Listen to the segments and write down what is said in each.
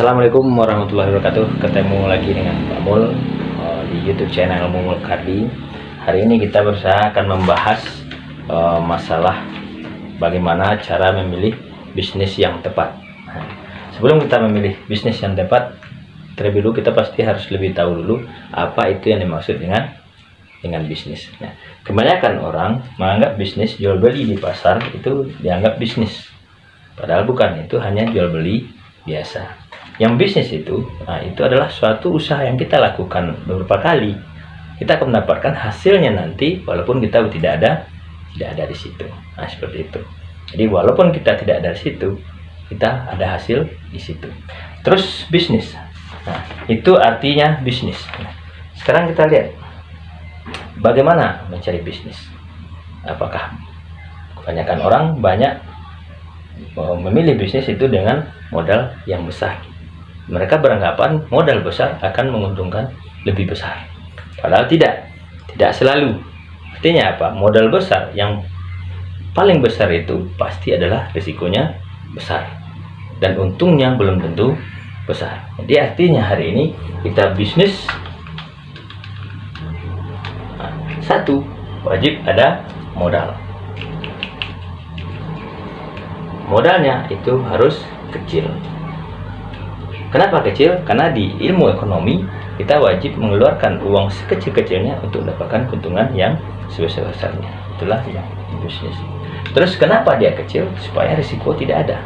Assalamualaikum warahmatullahi wabarakatuh. Ketemu lagi dengan Pak Mul di YouTube channel Mul Kardi. Hari ini kita berusaha akan membahas masalah bagaimana cara memilih bisnis yang tepat. Nah, sebelum kita memilih bisnis yang tepat, terlebih dulu kita pasti harus lebih tahu dulu apa itu yang dimaksud dengan bisnis. Nah, kebanyakan orang menganggap bisnis jual beli di pasar itu dianggap bisnis, padahal bukan, itu hanya jual beli biasa. Yang bisnis itu, itu adalah suatu usaha yang kita lakukan beberapa kali. Kita akan mendapatkan hasilnya nanti, walaupun kita tidak ada di situ. Nah, seperti itu. Jadi walaupun kita tidak ada di situ, kita ada hasil di situ. Terus bisnis. Nah, itu artinya bisnis. Nah, sekarang kita lihat bagaimana mencari bisnis. Apakah kebanyakan orang memilih bisnis itu dengan modal yang besar. Mereka beranggapan modal besar akan menguntungkan lebih besar, padahal tidak selalu. Artinya apa? Modal besar yang paling besar itu pasti adalah risikonya besar dan untungnya belum tentu besar. Jadi artinya hari ini kita bisnis, satu, wajib ada modal. Modalnya itu harus kecil. Kenapa kecil? Karena di ilmu ekonomi kita wajib mengeluarkan uang sekecil-kecilnya untuk mendapatkan keuntungan yang sebesar-besarnya. Itulah yang bisnis. Terus kenapa dia kecil? Supaya risiko tidak ada.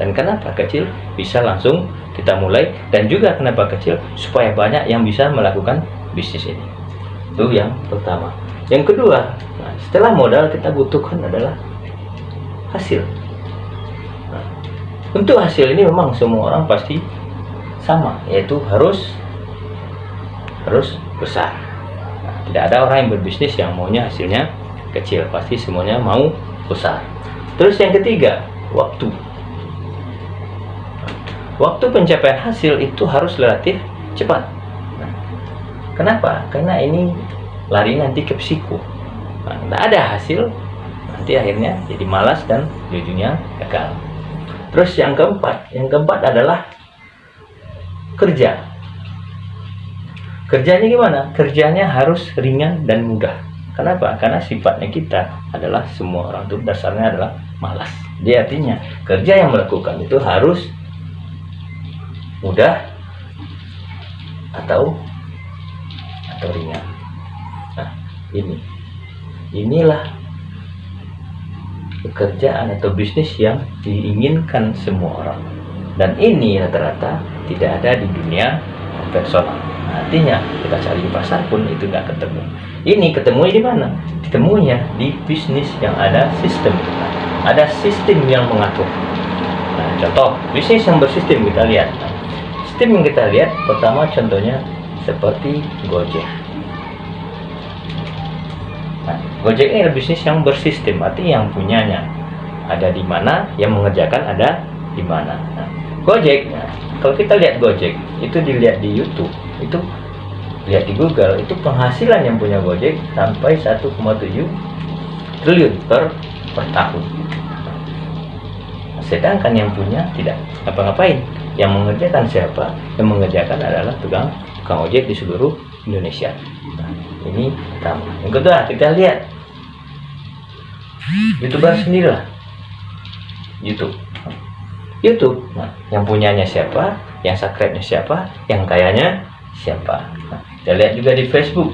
Dan kenapa kecil? Bisa langsung kita mulai. Dan juga kenapa kecil? Supaya banyak yang bisa melakukan bisnis ini. Itu yang pertama. Yang kedua, setelah modal kita butuhkan adalah hasil. Untuk hasil ini memang semua orang pasti sama, yaitu harus besar. Tidak ada orang yang berbisnis yang maunya hasilnya kecil, pasti semuanya mau besar. Terus yang ketiga, waktu. Waktu pencapaian hasil itu harus relatif cepat. Kenapa? Karena ini lari nanti ke psiko. Tidak ada hasil, nanti akhirnya jadi malas dan ujungnya gagal. Terus yang keempat adalah kerja. Kerjanya gimana? Kerjanya harus ringan dan mudah. Kenapa? Karena sifatnya kita adalah, semua orang itu dasarnya adalah malas. Jadi artinya kerja yang melakukan itu harus mudah atau ringan. Nah, inilah pekerjaan atau bisnis yang diinginkan semua orang. Dan ini rata-rata tidak ada di dunia konvensional. Artinya kita cari di pasar pun itu nggak ketemu. Ini ketemu di mana? Ketemunya di bisnis yang ada sistem. Ada sistem yang mengatur. Nah, contoh bisnis yang bersistem kita lihat. Sistem yang kita lihat pertama contohnya seperti Gojek. Nah, Gojek ini adalah bisnis yang bersistem, artinya yang punyanya ada di mana, yang mengerjakan ada di mana. Nah, Gojek, kalau kita lihat Gojek itu dilihat di YouTube, itu lihat di Google, itu penghasilan yang punya Gojek sampai 1,7 triliun per tahun. Sedangkan yang punya tidak ngapa-ngapain. Yang mengerjakan siapa? Yang mengerjakan adalah tukang ojek di seluruh Indonesia. Nah, ini pertama. Yang kedua, kita lihat YouTuber sendirilah. YouTube. Nah, yang punyanya siapa? Yang subscribe-nya siapa? Yang kayanya siapa? Nah, kita lihat juga di Facebook.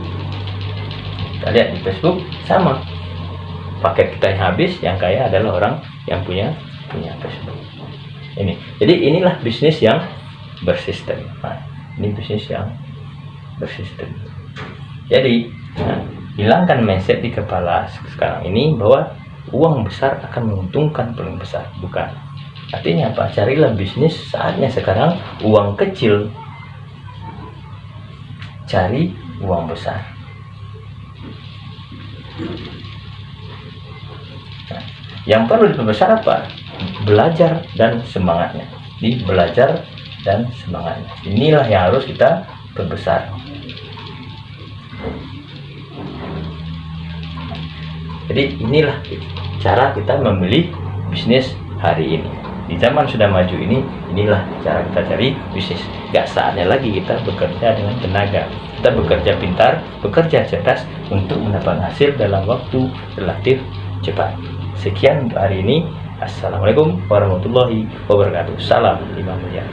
Kita lihat di Facebook sama. Paket kita yang habis, yang kaya adalah orang yang punya Facebook. Ini. Jadi inilah bisnis yang bersistem. Nah, ini bisnis yang bersistem. Jadi, hilangkan mindset di kepala sekarang ini bahwa uang besar akan menguntungkan paling besar. Bukan. Artinya apa? Carilah bisnis saatnya sekarang uang kecil, cari uang besar. Nah, yang perlu diperbesar apa? Belajar dan semangatnya. Di belajar dan semangatnya. Inilah yang harus kita perbesar. Jadi inilah cara kita memilih bisnis hari ini. di zaman sudah maju ini, inilah cara kita cari bisnis. Gak saatnya lagi kita bekerja dengan tenaga, kita bekerja pintar, bekerja cerdas untuk mendapatkan hasil dalam waktu relatif cepat. Sekian untuk hari ini. Assalamualaikum warahmatullahi wabarakatuh. Salam 5 miliar.